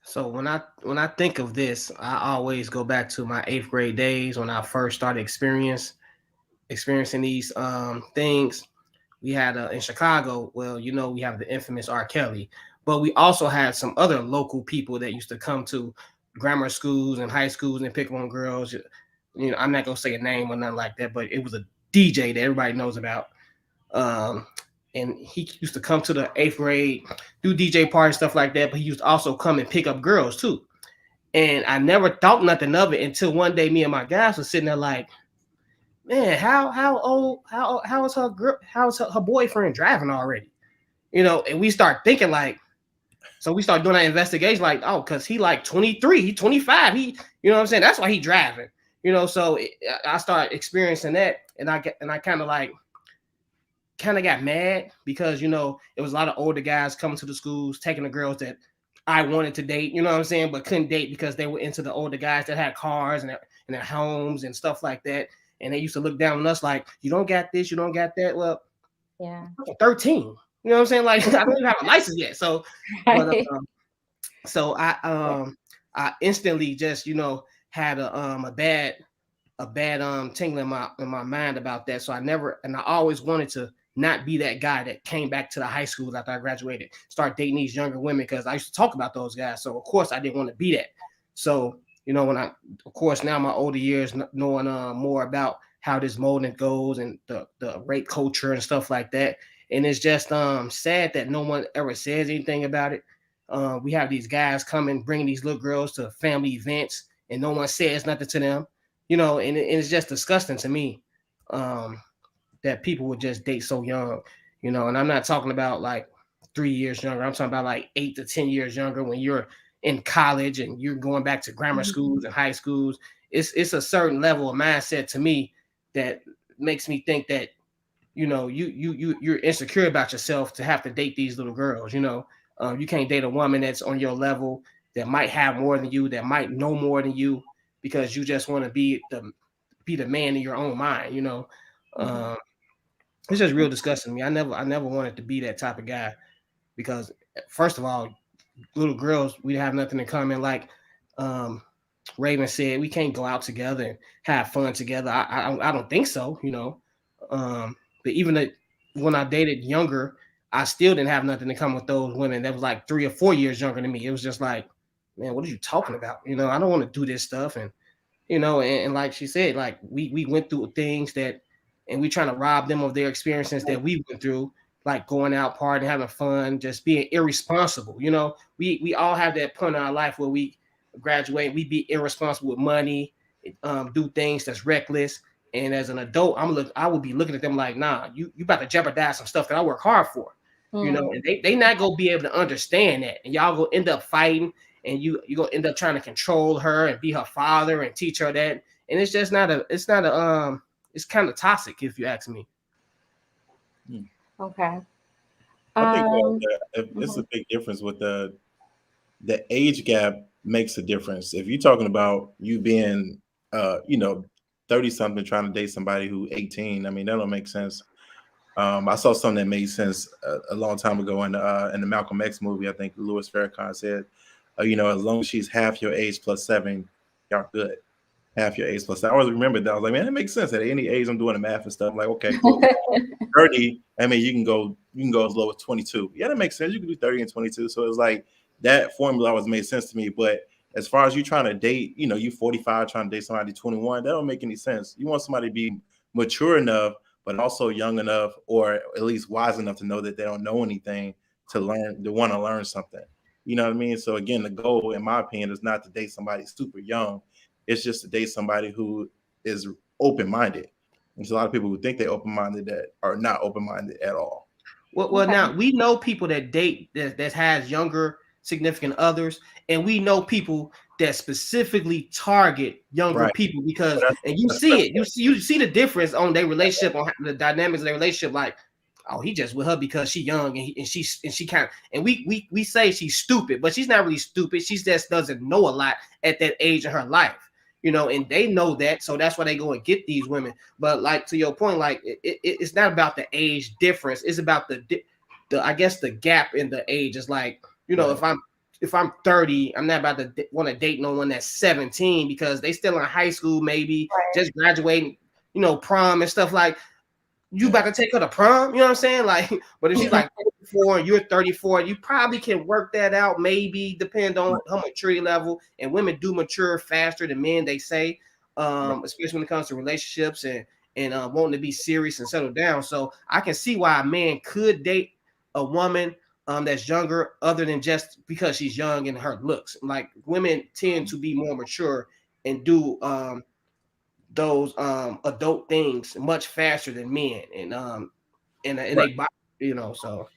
So when I think of this, I always go back to my eighth grade days when I first started experiencing these things. We had in Chicago. Well, we have the infamous R. Kelly, but we also had some other local people that used to come to grammar schools and high schools and pick on girls. I'm not gonna say a name or nothing like that, but it was a DJ that everybody knows about. Um, and he used to come to the eighth grade, do DJ parties, stuff like that. But he used to also come and pick up girls too. And I never thought nothing of it until one day me and my guys were sitting there like, man, how old how is her girl how is her boyfriend driving already? And we start thinking like, so we start doing that investigation like, oh, because he like 23, he 25, he what I'm saying? That's why he driving. So I started experiencing that, and I kind of got mad because it was a lot of older guys coming to the schools taking the girls that I wanted to date, you know what I'm saying, but couldn't date because they were into the older guys that had cars and their homes and stuff like that. And they used to look down on us like, you don't got this, you don't got that. Well, Yeah. I'm 13. You know what I'm saying? Like I don't even have a license yet. So, but Right. so I instantly just had a bad tingle in my mind about that. So I always wanted to not be that guy that came back to the high school after I graduated, start dating these younger women because I used to talk about those guys. So of course I didn't want to be that. So when of course now my older years knowing more about how this molding goes and the rape culture and stuff like that, and it's just sad that no one ever says anything about it. We have these guys coming, bringing these little girls to family events, and no one says nothing to them. And it's just disgusting to me um, that people would just date so young. And I'm not talking about like 3 years younger. I'm talking about like 8 to 10 years younger when you're in college and you're going back to grammar Mhm. schools and high schools. It's a certain level of mindset to me that makes me think that you're insecure about yourself to have to date these little girls. You can't date a woman that's on your level, that might have more than you, that might know more than you, because you just want to be the man in your own mind. Mhm. um, it's just real disgusting to me. I never wanted to be that type of guy because first of all, little girls, we have nothing in common. Like um, Raven said, we can't go out together and have fun together. I don't think so. But even when I dated younger, I still didn't have nothing to come with those women that was like 3 or 4 years younger than me. It was just like, man, what are you talking about? I don't want to do this stuff. And like she said, like we went through things that, and we trying to rob them of their experiences that we went through, like going out partying, having fun, just being irresponsible. We all have that point in our life where we graduate, we be irresponsible with money, do things that's reckless. And as an adult, I would be looking at them like, nah, you about to jeopardize some stuff that I work hard for. Mm. And they not gonna be able to understand that. And y'all gonna end up fighting, and you gonna end up trying to control her and be her father and teach her that. And it's just not a it's kind of toxic if you ask me. Hmm. Okay. I think Um. it's a Mhm. big difference with the age gap makes a difference. If you're talking about you being, 30 something trying to date somebody who 18, I mean, that don't make sense. I saw something that made sense a long time ago in the Malcolm X movie. I think Louis Farrakhan said, as long as she's half your age plus 7, y'all good. Half your age plus 7. I always remember that. I was like, man, that makes sense. At any age, I'm doing the math and stuff. I'm like, okay, cool. 30, I mean, you can go as low as 22. Yeah, that makes sense. You can do 30 and 22. So it's like that formula always made sense to me. But as far as you trying to date, you 45 trying to date somebody 21, that don't make any sense. You want somebody to be mature enough, but also young enough, or at least wise enough to know that they don't know anything to want to learn something. You know what I mean? So again, the goal, in my opinion, is not to date somebody super young. It's just to date somebody who is open minded. There's a lot of people who think they're open minded that are not open minded at all. Well, Okay. now we know people that date that has younger significant others, and we know people that specifically target younger Right. people So because, that's and you that's see it, you see the difference on their relationship, on the dynamics of their relationship. Like, oh, he just with her because she young, and she kind of, and we say she's stupid, but she's not really stupid. She just doesn't know a lot at that age in her life. And they know that, so that's why they go and get these women. But like to your point, like it's not about the age difference. It's about the I guess the gap in the age. It's like right. if I'm if I'm 30, I'm not about to want to date no one that's 17 because they still in high school, maybe Right. just graduating, prom and stuff like you Yeah. about to take her to prom, you know what I'm saying? Like, but if she's Yeah. like 34 and you're 34, you probably can work that out, maybe depend on Right. her maturity level. And women do mature faster than men, they say, Right. especially when it comes to relationships and wanting to be serious and settle down. So I can see why a man could date a woman that's younger, other than just because she's young and her looks. Like women tend to be more mature and do those adult things much faster than men, and Right. they so